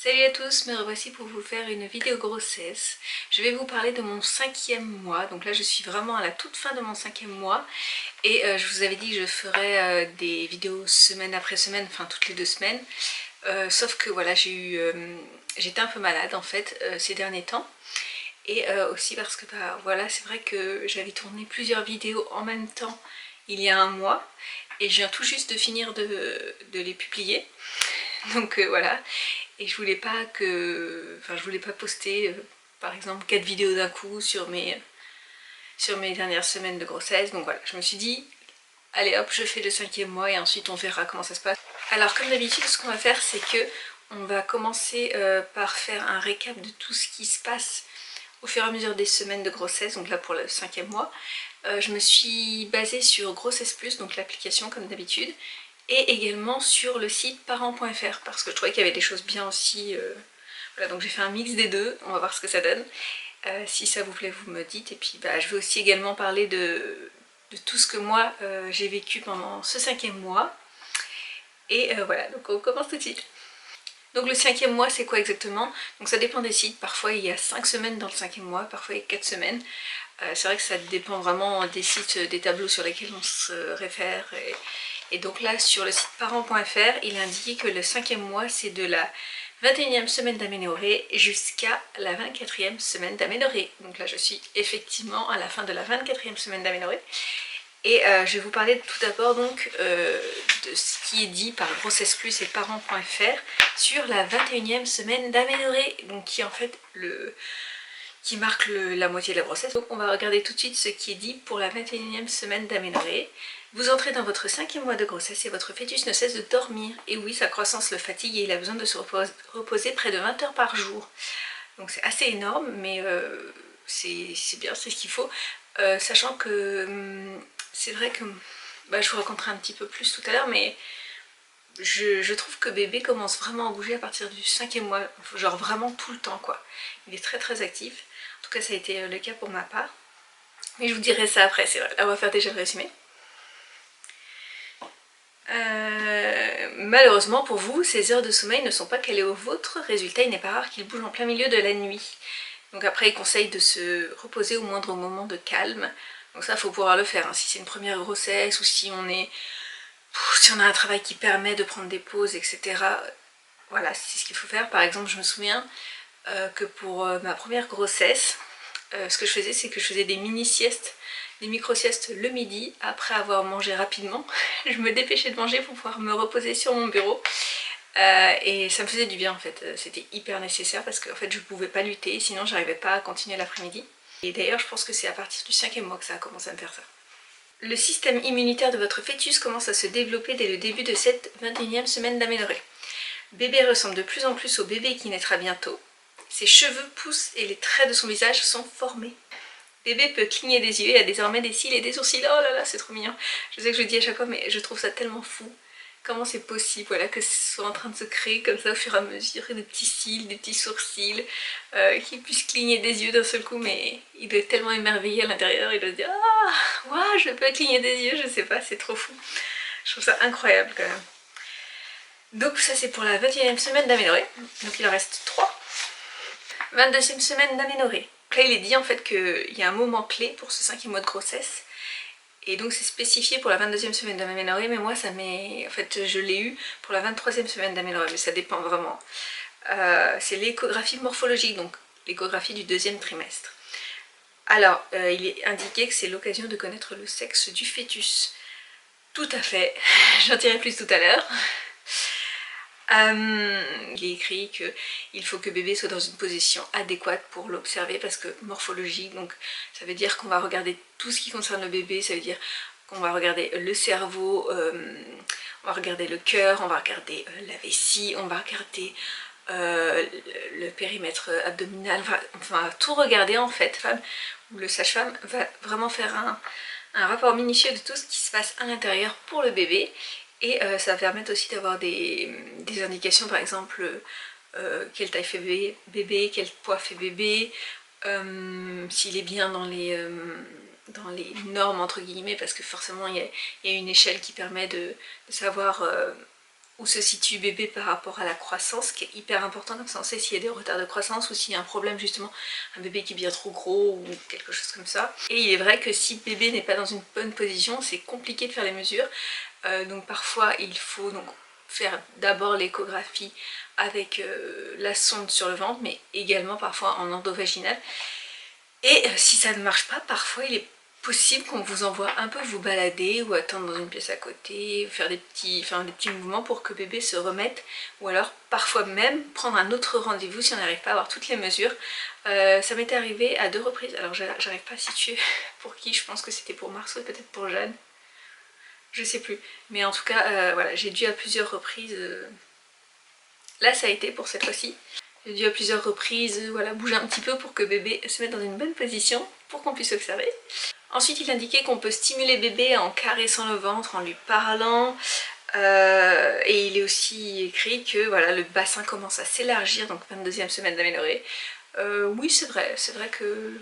Salut à tous, me revoici pour vous faire une vidéo grossesse. Je vais vous parler de mon 5e mois, donc là je suis vraiment à la toute fin de mon 5e mois. Et je vous avais dit que je ferais des vidéos semaine après semaine, enfin toutes les 2 semaines. Sauf que voilà, j'étais un peu malade en fait ces derniers temps. Et aussi parce que voilà, c'est vrai que j'avais tourné plusieurs vidéos en même temps il y a un mois. Et je viens tout juste de finir de les publier. Donc voilà, et je voulais pas poster par exemple 4 vidéos d'un coup sur mes dernières semaines de grossesse. Donc voilà, je me suis dit allez hop, je fais le 5e mois et ensuite on verra comment ça se passe. Alors comme d'habitude, ce qu'on va faire, c'est que on va commencer par faire un récap de tout ce qui se passe au fur et à mesure des semaines de grossesse. Donc là pour le 5e mois, je me suis basée sur Grossesse Plus, donc l'application comme d'habitude, et également sur le site parents.fr parce que je trouvais qu'il y avait des choses bien aussi. Voilà, donc j'ai fait un mix des deux, on va voir ce que ça donne. Si ça vous plaît, vous me dites. Et puis je vais aussi également parler de tout ce que moi j'ai vécu pendant ce 5e mois. Et voilà, donc on commence tout de suite. Donc le 5e mois, c'est quoi exactement? Donc ça dépend des sites, parfois il y a 5 semaines dans le 5e mois, parfois il y a 4 semaines. C'est vrai que ça dépend vraiment des sites, des tableaux sur lesquels on se réfère. Et donc là, sur le site parents.fr, il indique que le 5e mois, c'est de la 21e semaine d'aménorrhée jusqu'à la 24e semaine d'aménorrhée. Donc là, je suis effectivement à la fin de la 24e semaine d'aménorrhée. Et je vais vous parler tout d'abord donc de ce qui est dit par Grossesse Plus et parents.fr sur la 21e semaine d'aménorrhée, donc qui est en fait qui marque la moitié de la grossesse. Donc on va regarder tout de suite ce qui est dit pour la 21e semaine d'aménorrhée. Vous entrez dans votre 5e mois de grossesse et votre fœtus ne cesse de dormir. Et oui, sa croissance le fatigue et il a besoin de se reposer près de 20 heures par jour. Donc c'est assez énorme, mais c'est bien, c'est ce qu'il faut. Sachant que c'est vrai que, je vous raconterai un petit peu plus tout à l'heure, mais je trouve que bébé commence vraiment à bouger à partir du 5e mois, genre vraiment tout le temps quoi. Il est très très actif, en tout cas ça a été le cas pour ma part. Mais je vous dirai ça après, c'est vrai. Là on va faire déjà le résumé. Malheureusement pour vous, ces heures de sommeil ne sont pas calées aux vôtres, résultat il n'est pas rare qu'il bouge en plein milieu de la nuit. Donc après il conseille de se reposer au moindre moment de calme. Donc ça il faut pouvoir le faire, hein. Si c'est une première grossesse ou si on a un travail qui permet de prendre des pauses, etc. Voilà, c'est ce qu'il faut faire. Par exemple, je me souviens que pour ma première grossesse, ce que je faisais, c'est que je faisais des mini-siestes, des micro-siestes le midi, après avoir mangé rapidement. Je me dépêchais de manger pour pouvoir me reposer sur mon bureau. Et ça me faisait du bien en fait, c'était hyper nécessaire parce qu'en fait je ne pouvais pas lutter, sinon j'arrivais pas à continuer l'après-midi. Et d'ailleurs je pense que c'est à partir du 5e mois que ça a commencé à me faire ça. Le système immunitaire de votre fœtus commence à se développer dès le début de cette 21e semaine d'aménorrhée. Bébé ressemble de plus en plus au bébé qui naîtra bientôt. Ses cheveux poussent et les traits de son visage sont formés. Bébé peut cligner des yeux et a désormais des cils et des sourcils. Oh là là, c'est trop mignon. Je sais que je le dis à chaque fois, mais je trouve ça tellement fou. Comment c'est possible, voilà, que ce soit en train de se créer comme ça au fur et à mesure, des petits cils, des petits sourcils, qui puissent cligner des yeux d'un seul coup, mais il doit être tellement émerveillé à l'intérieur, il doit se dire « Ah, waouh, je peux cligner des yeux », je sais pas, c'est trop fou. Je trouve ça incroyable quand même. Donc ça c'est pour la 21e semaine d'aménorrhée, donc il en reste 3. 22e semaine d'aménorrhée. Là il est dit en fait qu'il y a un moment clé pour ce 5e mois de grossesse. Et donc c'est spécifié pour la 22e semaine d'aménorrhée, mais moi ça m'est... En fait je l'ai eu pour la 23e semaine d'aménorrhée, mais ça dépend vraiment. C'est l'échographie morphologique, donc l'échographie du 2e trimestre. Alors, il est indiqué que c'est l'occasion de connaître le sexe du fœtus. Tout à fait, j'en dirai plus tout à l'heure. Il est écrit qu'il faut que bébé soit dans une position adéquate pour l'observer parce que morphologique, donc ça veut dire qu'on va regarder tout ce qui concerne le bébé, ça veut dire qu'on va regarder le cerveau, on va regarder le cœur, on va regarder la vessie, on va regarder le périmètre abdominal, enfin tout regarder en fait. Le sage-femme va vraiment faire un rapport minutieux de tout ce qui se passe à l'intérieur pour le bébé. Et ça va permettre aussi d'avoir des indications, par exemple quelle taille fait bébé, quel poids fait bébé, s'il est bien dans les normes entre guillemets, parce que forcément il y a une échelle qui permet de savoir où se situe bébé par rapport à la croissance, qui est hyper important, comme ça on sait s'il y a des retards de croissance ou s'il y a un problème justement, un bébé qui est bien trop gros ou quelque chose comme ça. Et il est vrai que si bébé n'est pas dans une bonne position, c'est compliqué de faire les mesures, donc parfois il faut donc faire d'abord l'échographie avec la sonde sur le ventre, mais également parfois en endovaginal. Et si ça ne marche pas, parfois il est possible qu'on vous envoie un peu vous balader ou attendre dans une pièce à côté, faire des petits mouvements pour que bébé se remette, ou alors parfois même prendre un autre rendez-vous si on n'arrive pas à avoir toutes les mesures. Ça m'était arrivé à 2 reprises, alors j'arrive pas à situer pour qui, je pense que c'était pour Marceau et peut-être pour Jeanne, je sais plus, mais en tout cas voilà, j'ai dû à plusieurs reprises, là ça a été pour cette fois-ci. J'ai dû à plusieurs reprises voilà, bouger un petit peu pour que bébé se mette dans une bonne position pour qu'on puisse observer. Ensuite il indiquait qu'on peut stimuler bébé en caressant le ventre, en lui parlant, et il est aussi écrit que voilà, le bassin commence à s'élargir, donc 22e semaine d'aménorrhée. Oui c'est vrai que...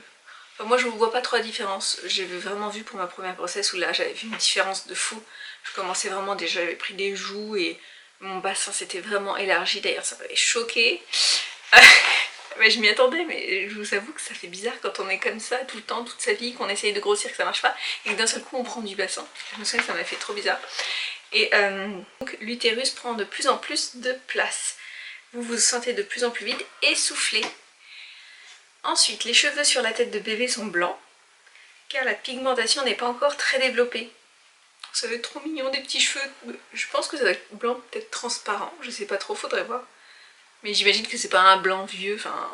Enfin, moi je ne vois pas trop la différence, j'ai vraiment vu pour ma première grossesse où là j'avais vu une différence de fou. Je commençais vraiment déjà, j'avais pris des joues et mon bassin s'était vraiment élargi, d'ailleurs ça m'avait choquée. Mais je m'y attendais, mais je vous avoue que ça fait bizarre quand on est comme ça tout le temps, toute sa vie, qu'on essaye de grossir, que ça marche pas, et que d'un seul coup on prend du bassin. Je me souviens que ça m'a fait trop bizarre. Et donc l'utérus prend de plus en plus de place. Vous vous sentez de plus en plus vite essoufflé. Ensuite, les cheveux sur la tête de bébé sont blancs, car la pigmentation n'est pas encore très développée. Ça va être trop mignon, des petits cheveux. Je pense que ça va être blanc, peut-être transparent, je sais pas trop, faudrait voir. Mais j'imagine que c'est pas un blanc vieux, enfin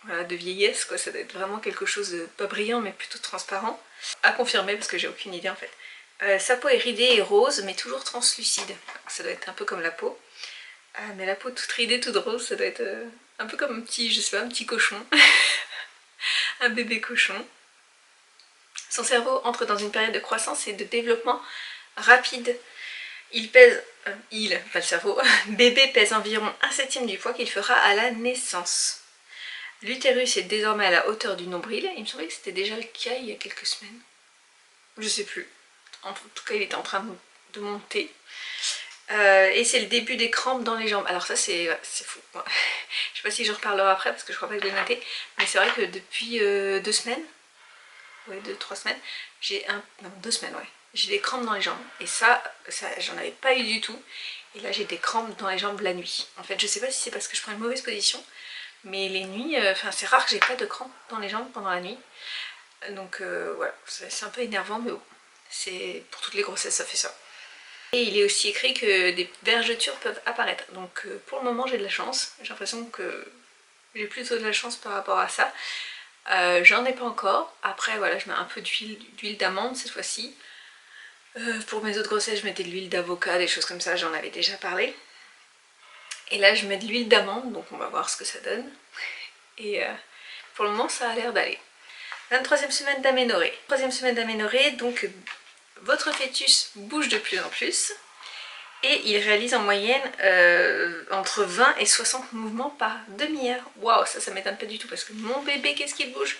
voilà, de vieillesse quoi, ça doit être vraiment quelque chose de pas brillant mais plutôt transparent. À confirmer parce que j'ai aucune idée en fait. Sa peau est ridée et rose mais toujours translucide, ça doit être un peu comme la peau. Mais la peau toute ridée, toute rose, ça doit être un peu comme un petit, je sais pas, un petit cochon. Un bébé cochon. Son cerveau entre dans une période de croissance et de développement rapide. Il pèse, pas le cerveau, bébé pèse environ 1/7 du poids qu'il fera à la naissance. L'utérus est désormais à la hauteur du nombril, il me semblait que c'était déjà le cas il y a quelques semaines. Je sais plus. En tout cas il était en train de monter. Et c'est le début des crampes dans les jambes. Alors ça c'est fou. Je sais pas si j'en reparlerai après parce que je crois pas que je l'ai noté. Mais c'est vrai que depuis 2 semaines, ouais 2-3 semaines, non 2 semaines ouais. J'ai des crampes dans les jambes et ça j'en avais pas eu du tout, et là j'ai des crampes dans les jambes la nuit. En fait je sais pas si c'est parce que je prends une mauvaise position, mais les nuits, c'est rare que j'ai pas de crampes dans les jambes pendant la nuit, donc voilà, c'est un peu énervant mais bon, c'est pour toutes les grossesses ça fait ça. Et il est aussi écrit que des vergetures peuvent apparaître, donc pour le moment j'ai de la chance, j'ai l'impression que j'ai plutôt de la chance par rapport à ça. J'en ai pas encore, après voilà je mets un peu d'huile d'amande cette fois-ci. Pour mes autres grossesses, je mettais de l'huile d'avocat, des choses comme ça, j'en avais déjà parlé. Et là, je mets de l'huile d'amande, donc on va voir ce que ça donne. Et pour le moment, ça a l'air d'aller. 23e semaine d'aménorrhée. 3e semaine d'aménorrhée, donc votre fœtus bouge de plus en plus. Et il réalise en moyenne entre 20 et 60 mouvements par demi-heure. Waouh, ça m'étonne pas du tout parce que mon bébé, qu'est-ce qu'il bouge?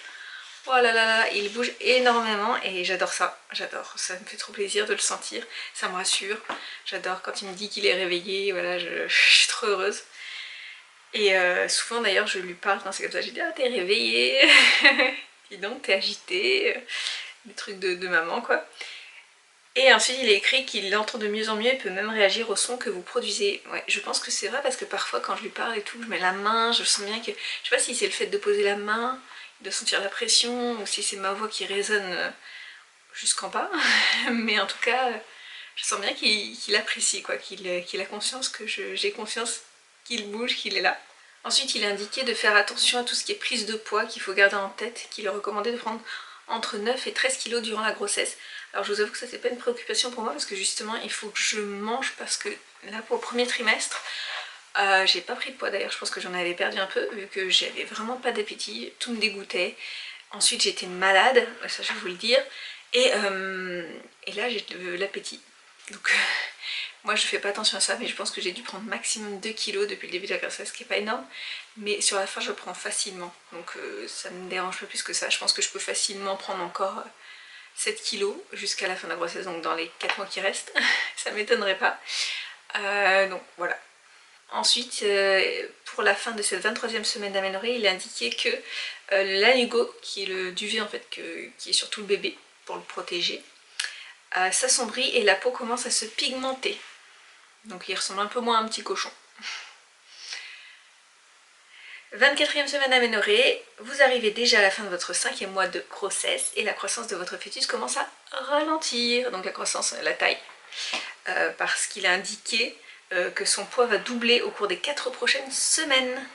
Oh là là là, il bouge énormément et j'adore ça, j'adore, ça me fait trop plaisir de le sentir, ça me rassure, j'adore quand il me dit qu'il est réveillé, voilà, je suis trop heureuse. Et souvent d'ailleurs je lui parle quand c'est comme ça, je dis ah t'es réveillée, dis donc t'es agitée, des trucs de maman quoi. Et ensuite il est écrit qu'il entre de mieux en mieux et peut même réagir au son que vous produisez. Ouais, je pense que c'est vrai parce que parfois quand je lui parle et tout, je mets la main, je sens bien que, je sais pas si c'est le fait de poser la main, de sentir la pression, ou si c'est ma voix qui résonne jusqu'en bas, mais en tout cas, je sens bien qu'il apprécie, quoi, qu'il a conscience que j'ai confiance qu'il bouge, qu'il est là. Ensuite, il est indiqué de faire attention à tout ce qui est prise de poids, qu'il faut garder en tête, qu'il est recommandé de prendre entre 9 et 13 kg durant la grossesse. Alors je vous avoue que ça c'est pas une préoccupation pour moi parce que justement il faut que je mange, parce que là pour le premier trimestre, j'ai pas pris de poids d'ailleurs, je pense que j'en avais perdu un peu vu que j'avais vraiment pas d'appétit, tout me dégoûtait. Ensuite j'étais malade, ça je vais vous le dire, et là j'ai de l'appétit. Donc moi je fais pas attention à ça, mais je pense que j'ai dû prendre maximum 2 kg depuis le début de la grossesse, ce qui est pas énorme, mais sur la fin je prends facilement, donc ça me dérange pas plus que ça. Je pense que je peux facilement prendre encore 7 kg jusqu'à la fin de la grossesse, donc dans les 4 mois qui restent, ça m'étonnerait pas. Donc voilà. Ensuite, pour la fin de cette 23e semaine d'aménorrhée, il est indiqué que l'anugo, qui est le duvet en fait qui est sur tout le bébé pour le protéger, s'assombrit et la peau commence à se pigmenter. Donc il ressemble un peu moins à un petit cochon. 24e semaine d'aménorrhée, vous arrivez déjà à la fin de votre 5e mois de grossesse et la croissance de votre fœtus commence à ralentir, donc la croissance, la taille, parce qu'il a indiqué que son poids va doubler au cours des 4 prochaines semaines.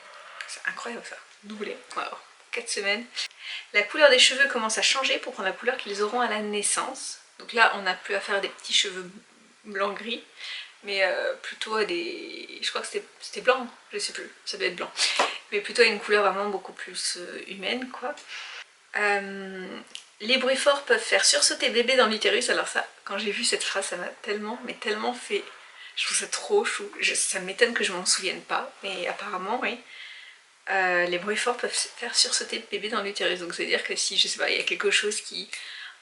C'est incroyable ça, doubler, wow, 4 semaines. La couleur des cheveux commence à changer pour prendre la couleur qu'ils auront à la naissance. Donc là, on n'a plus à faire des petits cheveux blanc-gris, mais plutôt à des... Je crois que c'était blanc, je sais plus, ça doit être blanc. Mais plutôt à une couleur vraiment beaucoup plus humaine, quoi. Les bruits forts peuvent faire sursauter bébé dans l'utérus. Alors ça, quand j'ai vu cette phrase, ça m'a tellement, mais tellement fait... Je trouve ça trop chou. Ça m'étonne que je m'en souvienne pas, mais apparemment, oui. Les bruits forts peuvent faire sursauter bébé dans l'utérus. Donc c'est à dire que si, je sais pas, il y a quelque chose qui...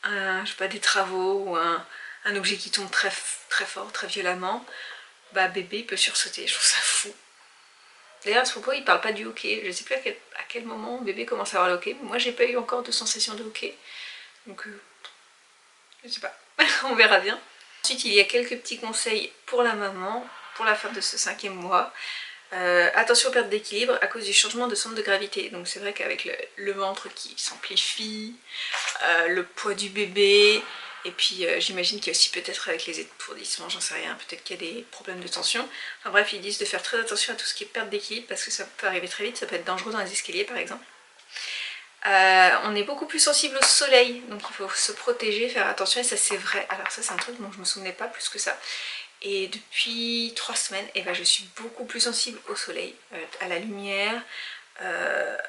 je sais pas, des travaux ou un objet qui tombe très fort, très violemment, bah bébé peut sursauter. Je trouve ça fou. D'ailleurs à ce propos, il parle pas du hoquet. Je sais plus à quel moment bébé commence à avoir le hoquet. Moi j'ai pas eu encore de sensation de hoquet. Donc je sais pas, on verra bien. Ensuite il y a quelques petits conseils pour la maman, pour la fin de ce 5e mois. Attention aux pertes d'équilibre à cause du changement de centre de gravité. Donc c'est vrai qu'avec le ventre qui s'amplifie, le poids du bébé, et puis j'imagine qu'il y a aussi peut-être avec les étourdissements, j'en sais rien, peut-être qu'il y a des problèmes de tension. Enfin bref, ils disent de faire très attention à tout ce qui est perte d'équilibre parce que ça peut arriver très vite, ça peut être dangereux dans les escaliers par exemple. On est beaucoup plus sensible au soleil, donc il faut se protéger, faire attention, et ça c'est vrai. Alors ça c'est un truc dont je me souvenais pas plus que ça. Et depuis 3 semaines, ben, je suis beaucoup plus sensible au soleil, à la lumière,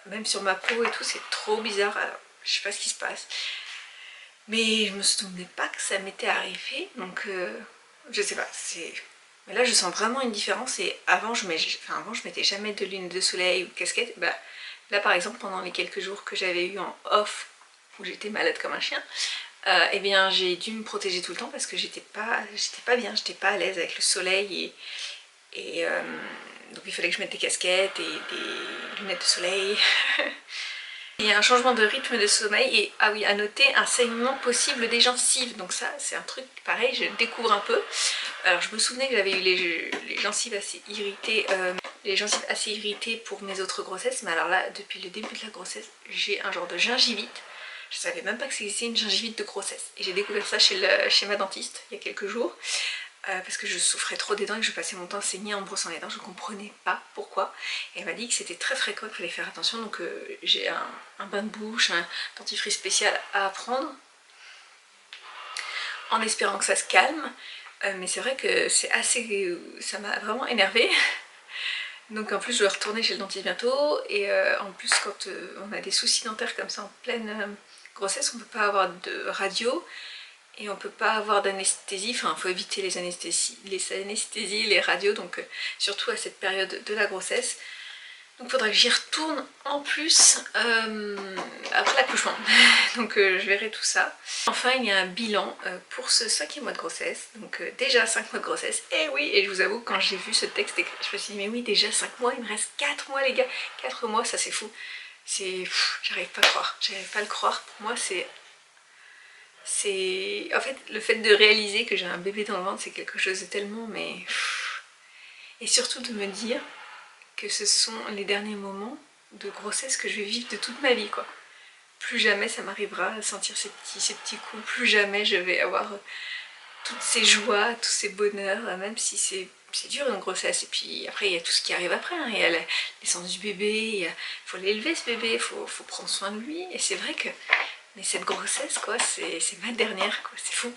même sur ma peau et tout, c'est trop bizarre. Alors, je sais pas ce qui se passe. Mais je me souvenais pas que ça m'était arrivé, donc je sais pas, mais là je sens vraiment une différence. Et avant je mettais jamais de lunettes de soleil ou de casquette. Bah, là par exemple pendant les quelques jours que j'avais eu en off, où j'étais malade comme un chien, eh bien j'ai dû me protéger tout le temps parce que j'étais pas bien, j'étais pas à l'aise avec le soleil et donc il fallait que je mette des casquettes et des lunettes de soleil. Il y a un changement de rythme de sommeil et, ah oui, à noter, un saignement possible des gencives. Donc ça, c'est un truc pareil, je découvre un peu. Alors je me souvenais que j'avais eu les gencives assez irritées, pour mes autres grossesses. Mais alors là, depuis le début de la grossesse, j'ai un genre de gingivite. Je savais même pas que c'était une gingivite de grossesse. Et j'ai découvert ça chez ma dentiste il y a quelques jours. Parce que je souffrais trop des dents et que je passais mon temps à saigner en me brossant les dents, je ne comprenais pas pourquoi. Et elle m'a dit que c'était très fréquent, qu'il fallait faire attention, donc j'ai un bain de bouche, un dentifrice spécial à prendre, en espérant que ça se calme. Mais c'est vrai que ça m'a vraiment énervée. Donc en plus je dois retourner chez le dentiste bientôt, et en plus quand on a des soucis dentaires comme ça en pleine grossesse, on ne peut pas avoir de radio. Et on peut pas avoir d'anesthésie, enfin il faut éviter les anesthésies, les radios, donc surtout à cette période de la grossesse. Donc il faudra que j'y retourne en plus après l'accouchement. Donc je verrai tout ça. Enfin il y a un bilan pour ce 5e mois de grossesse, donc déjà 5 mois de grossesse. Et oui, et je vous avoue quand j'ai vu ce texte, je me suis dit mais oui déjà 5 mois, il me reste 4 mois les gars. 4 mois, ça c'est fou. J'arrive pas à croire, j'arrive pas à le croire. Pour moi c'est en fait le fait de réaliser que j'ai un bébé dans le ventre, c'est quelque chose de tellement, mais et surtout de me dire que ce sont les derniers moments de grossesse que je vais vivre de toute ma vie, quoi. Plus jamais ça m'arrivera à sentir ces petits coups, plus jamais je vais avoir toutes ces joies, tous ces bonheurs, même si c'est dur une grossesse. Et puis après il y a tout ce qui arrive après, hein. Il y a la naissance du bébé, il faut l'élever ce bébé, il faut prendre soin de lui, et c'est vrai que mais cette grossesse, quoi, c'est ma dernière, quoi, c'est fou.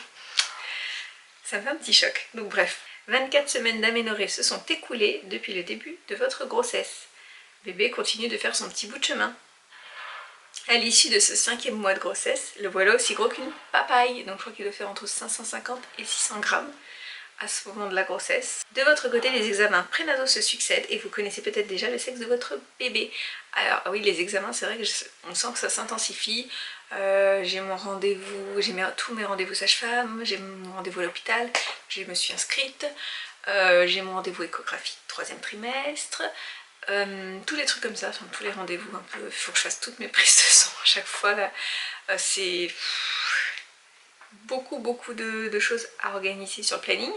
Ça me fait un petit choc. Donc bref, 24 semaines d'aménorrhée se sont écoulées depuis le début de votre grossesse. Bébé continue de faire son petit bout de chemin. À l'issue de ce 5e mois de grossesse, le voilà aussi gros qu'une papaye. Donc je crois qu'il doit faire entre 550 et 600 grammes à ce moment de la grossesse. De votre côté, les examens prénataux se succèdent et vous connaissez peut-être déjà le sexe de votre bébé. Alors oui, les examens, c'est vrai qu'on sent que ça s'intensifie. J'ai mon rendez-vous, j'ai tous mes rendez-vous sage-femme, j'ai mon rendez-vous à l'hôpital, je me suis inscrite. J'ai mon rendez-vous échographie 3e trimestre, tous les trucs comme ça, enfin tous les rendez-vous un peu, il faut que je fasse toutes mes prises de sang à chaque fois là, c'est beaucoup de choses à organiser sur le planning.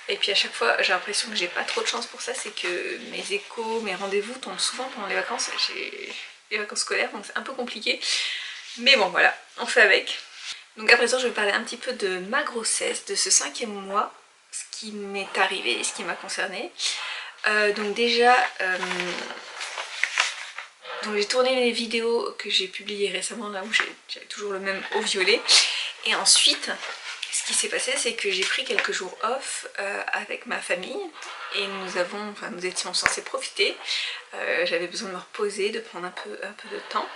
Et puis à chaque fois j'ai l'impression que j'ai pas trop de chance pour ça, c'est que mes échos, mes rendez-vous tombent souvent pendant les vacances, j'ai les vacances scolaires donc c'est un peu compliqué. Mais bon voilà, on fait avec. Donc à présent je vais parler un petit peu de ma grossesse, de ce 5e mois, ce qui m'est arrivé et ce qui m'a concernée. Donc déjà, donc j'ai tourné les vidéos que j'ai publiées récemment là où j'avais toujours le même haut violet. Et ensuite, ce qui s'est passé c'est que j'ai pris quelques jours off avec ma famille et nous étions censés profiter. J'avais besoin de me reposer, de prendre un peu de temps.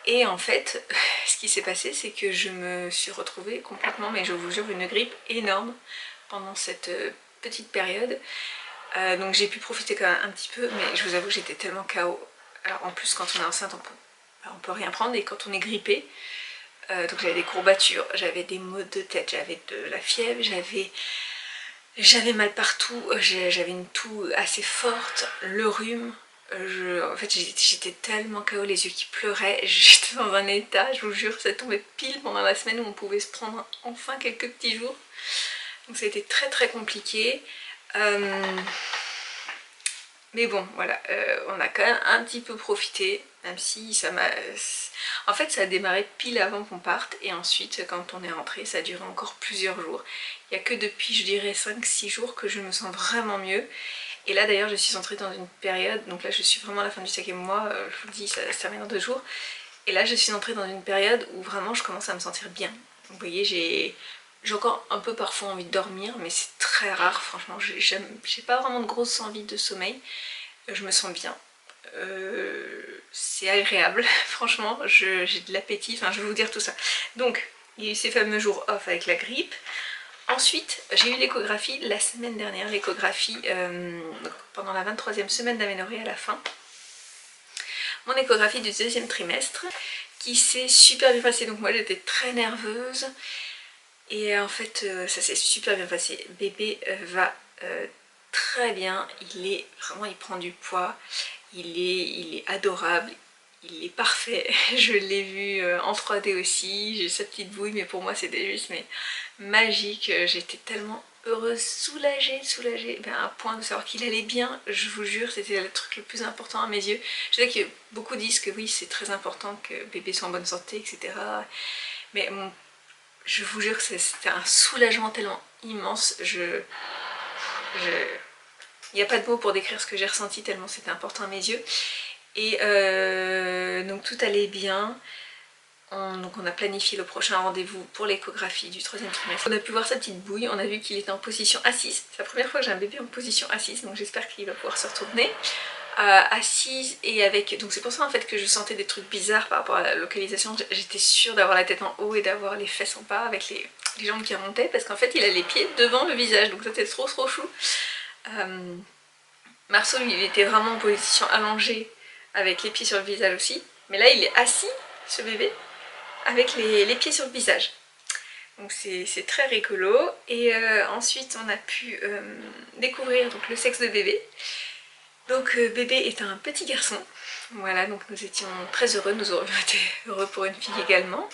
Et en fait, ce qui s'est passé c'est que je me suis retrouvée complètement, mais je vous jure, une grippe énorme pendant cette petite période. Donc j'ai pu profiter quand même un petit peu, mais je vous avoue que j'étais tellement KO. Alors en plus quand on est enceinte on peut rien prendre, et quand on est grippé, donc j'avais des courbatures, j'avais des maux de tête, j'avais de la fièvre, j'avais mal partout, j'avais une toux assez forte, le rhume. En fait j'étais tellement KO, les yeux qui pleuraient, j'étais dans un état, je vous jure, ça tombait pile pendant la semaine où on pouvait se prendre enfin quelques petits jours. Donc ça a été très compliqué. Mais bon voilà, on a quand même un petit peu profité, même si ça m'a... En fait ça a démarré pile avant qu'on parte, et ensuite quand on est rentré ça a duré encore plusieurs jours. Il n'y a que depuis je dirais 5-6 jours que je me sens vraiment mieux. Et là d'ailleurs je suis entrée dans une période, donc là je suis vraiment à la fin du 5e mois, je vous le dis ça se termine dans 2 jours. Et là je suis entrée dans une période où vraiment je commence à me sentir bien. Donc, vous voyez, j'ai encore un peu parfois envie de dormir, mais c'est très rare, franchement, j'ai pas vraiment de grosse envie de sommeil, je me sens bien, c'est agréable, franchement, j'ai de l'appétit, enfin je vais vous dire tout ça. Donc, il y a eu ces fameux jours off avec la grippe. Ensuite, j'ai eu l'échographie la semaine dernière, l'échographie pendant la 23e semaine d'aménorrhée à la fin. Mon échographie du 2e trimestre, qui s'est super bien passée, donc moi j'étais très nerveuse. Et en fait ça s'est super bien passé, bébé va très bien, il prend du poids, il est adorable, il est parfait, je l'ai vu en 3D aussi, j'ai sa petite bouille, mais pour moi c'était juste magique, j'étais tellement heureuse, soulagée, à un point de savoir qu'il allait bien, je vous jure, c'était le truc le plus important à mes yeux. Je sais que beaucoup disent que oui c'est très important que bébé soit en bonne santé, etc. Mais je vous jure que c'était un soulagement tellement immense, il n'y a pas de mots pour décrire ce que j'ai ressenti tellement c'était important à mes yeux. Et donc tout allait bien, donc on a planifié le prochain rendez-vous pour l'échographie du 3e trimestre. On a pu voir sa petite bouille, on a vu qu'il était en position assise, c'est la première fois que j'ai un bébé en position assise, donc j'espère qu'il va pouvoir se retourner. Assise et avec... Donc c'est pour ça en fait que je sentais des trucs bizarres par rapport à la localisation. J'étais sûre d'avoir la tête en haut et d'avoir les fesses en bas avec les jambes qui remontaient, parce qu'en fait il a les pieds devant le visage, donc c'était trop chou. Marceau lui il était vraiment en position allongée avec les pieds sur le visage aussi, mais là il est assis, ce bébé, avec les pieds sur le visage. Donc c'est très rigolo. Et ensuite on a pu découvrir donc, le sexe de bébé. Donc bébé est un petit garçon, voilà, donc nous étions très heureux, nous aurions été heureux pour une fille également.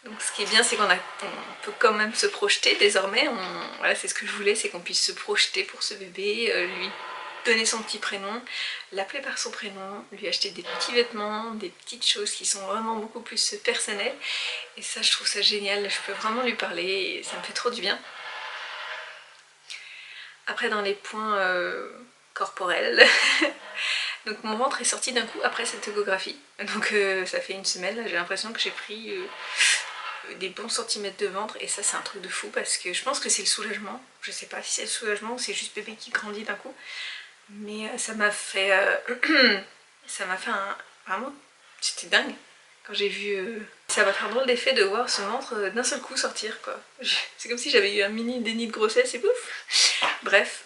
Donc ce qui est bien c'est qu'on peut quand même se projeter désormais, voilà c'est ce que je voulais, c'est qu'on puisse se projeter pour ce bébé, lui donner son petit prénom, l'appeler par son prénom, lui acheter des petits vêtements, des petites choses qui sont vraiment beaucoup plus personnelles. Et ça je trouve ça génial, je peux vraiment lui parler et ça me fait trop du bien. Après dans les points corporelle. Donc mon ventre est sorti d'un coup après cette échographie. Donc ça fait une semaine, là j'ai l'impression que j'ai pris des bons centimètres de ventre, et ça c'est un truc de fou parce que je pense que c'est le soulagement. Je sais pas si c'est le soulagement ou c'est juste bébé qui grandit d'un coup. Mais ça m'a fait... ça m'a fait un... Vraiment, c'était dingue. Quand j'ai vu... Ça va faire drôle d'effet de voir ce ventre d'un seul coup sortir quoi. C'est comme si j'avais eu un mini déni de grossesse et pouf. Bref,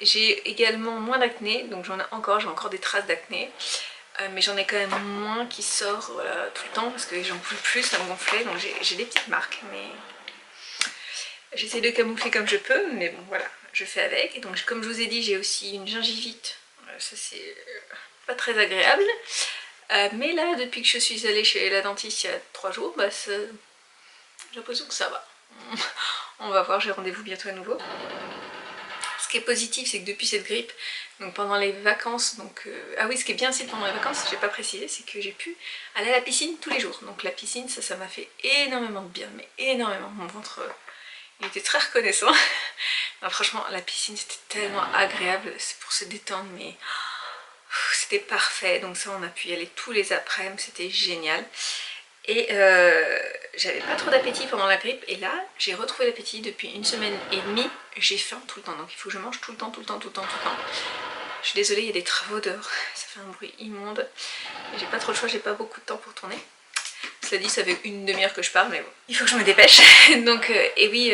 j'ai également moins d'acné, donc j'ai encore des traces d'acné. Mais j'en ai quand même moins qui sort tout le temps parce que j'en pouvais plus, ça me gonflait, donc j'ai des petites marques. Mais j'essaie de camoufler comme je peux, mais bon voilà. je fais avec. Et donc comme je vous ai dit, j'ai aussi une gingivite, ça c'est pas très agréable. Mais là, depuis que je suis allée chez la dentiste il y a 3 jours, bah, j'ai l'impression que ça va. On va voir, j'ai rendez-vous bientôt à nouveau. Ce qui est positif, c'est que depuis cette grippe, donc pendant les vacances, ah oui, ce qui est bien aussi pendant les vacances, j'ai pas précisé, c'est que j'ai pu aller à la piscine tous les jours. Donc la piscine, ça m'a fait énormément de bien, mais énormément. Mon ventre, il était très reconnaissant. Non, franchement, la piscine, c'était tellement agréable, c'est pour se détendre, mais c'était parfait. Donc ça, on a pu y aller tous les après-midi, c'était génial. Et j'avais pas trop d'appétit pendant la grippe, et là j'ai retrouvé l'appétit depuis 1 semaine et demie. J'ai faim tout le temps, donc il faut que je mange tout le temps, tout le temps, tout le temps, tout le temps. Je suis désolée, il y a des travaux dehors, ça fait un bruit immonde. J'ai pas trop le choix, j'ai pas beaucoup de temps pour tourner. Cela dit, ça fait une demi-heure que je parle, mais bon, il faut que je me dépêche. Donc, et oui,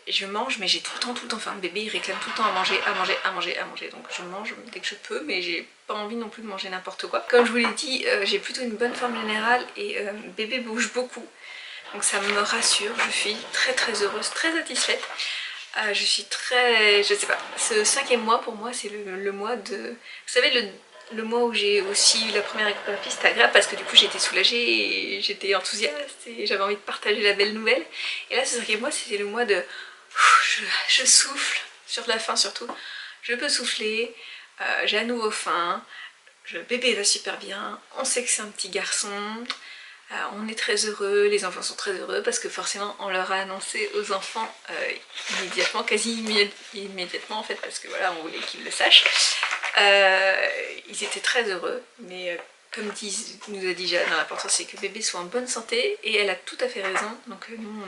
je mange, mais j'ai tout le temps faim. Le bébé, il réclame tout le temps à manger, à manger, à manger, à manger. Donc je mange dès que je peux, mais j'ai pas envie non plus de manger n'importe quoi. Comme je vous l'ai dit, j'ai plutôt une bonne forme générale et bébé bouge beaucoup. Donc ça me rassure, je suis très très heureuse, très satisfaite. Je suis très... je sais pas, ce 5e mois pour moi c'est le mois de... Vous savez, le mois où j'ai aussi eu la première échographie, c'était agréable parce que du coup j'étais soulagée et j'étais enthousiaste et j'avais envie de partager la belle nouvelle. Et là ce 5e mois c'était le mois de... je souffle, sur la fin surtout, je peux souffler, j'ai à nouveau faim, le bébé va super bien, on sait que c'est un petit garçon, on est très heureux, les enfants sont très heureux parce que forcément on leur a annoncé aux enfants immédiatement, quasi immédiatement en fait, parce que voilà, on voulait qu'ils le sachent. Ils étaient très heureux, mais comme nous a dit Jeanne, l'important c'est que le bébé soit en bonne santé, et elle a tout à fait raison. Donc nous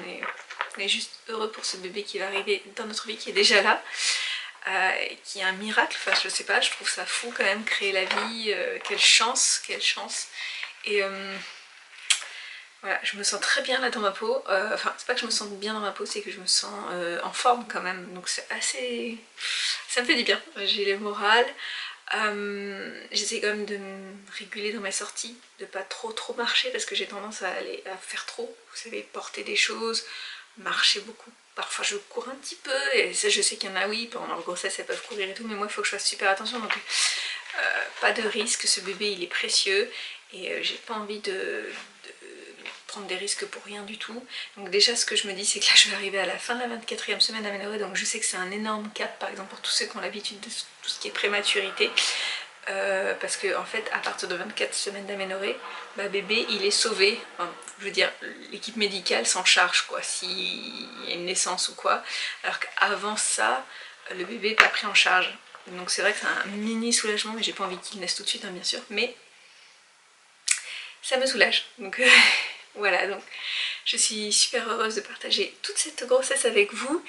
on est juste heureux pour ce bébé qui va arriver dans notre vie, qui est déjà là, qui est un miracle. Enfin je sais pas, je trouve ça fou quand même, créer la vie, quelle chance, quelle chance. Et voilà, je me sens très bien là dans ma peau, enfin c'est pas que je me sens bien dans ma peau, c'est que je me sens en forme quand même, donc c'est assez... ça me fait du bien, j'ai le moral. J'essaie quand même de me réguler dans mes sorties, de pas trop marcher parce que j'ai tendance à faire trop, vous savez, porter des choses, marcher beaucoup. Parfois je cours un petit peu, et ça je sais qu'il y en a, oui, pendant leur grossesse elles peuvent courir et tout, mais moi il faut que je fasse super attention, donc pas de risque, ce bébé il est précieux, et j'ai pas envie de prendre des risques pour rien du tout. Donc déjà ce que je me dis c'est que là je vais arriver à la fin de la 24e semaine d'aménorrhée, donc je sais que c'est un énorme cap par exemple pour tous ceux qui ont l'habitude de tout ce qui est prématurité, parce que en fait à partir de 24 semaines d'aménorrhée, bah, bébé il est sauvé, enfin, je veux dire l'équipe médicale s'en charge quoi, s'il y a une naissance ou quoi, alors qu'avant ça le bébé n'est pas pris en charge. Donc c'est vrai que c'est un mini soulagement, mais j'ai pas envie qu'il naisse tout de suite hein, bien sûr, mais ça me soulage. Donc voilà, donc je suis super heureuse de partager toute cette grossesse avec vous.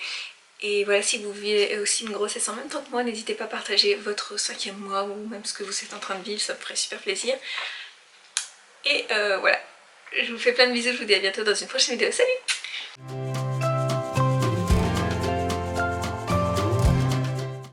Et voilà, si vous vivez aussi une grossesse en même temps que moi, n'hésitez pas à partager votre 5e mois ou même ce que vous êtes en train de vivre, ça me ferait super plaisir. Et voilà, je vous fais plein de bisous, je vous dis à bientôt dans une prochaine vidéo, salut!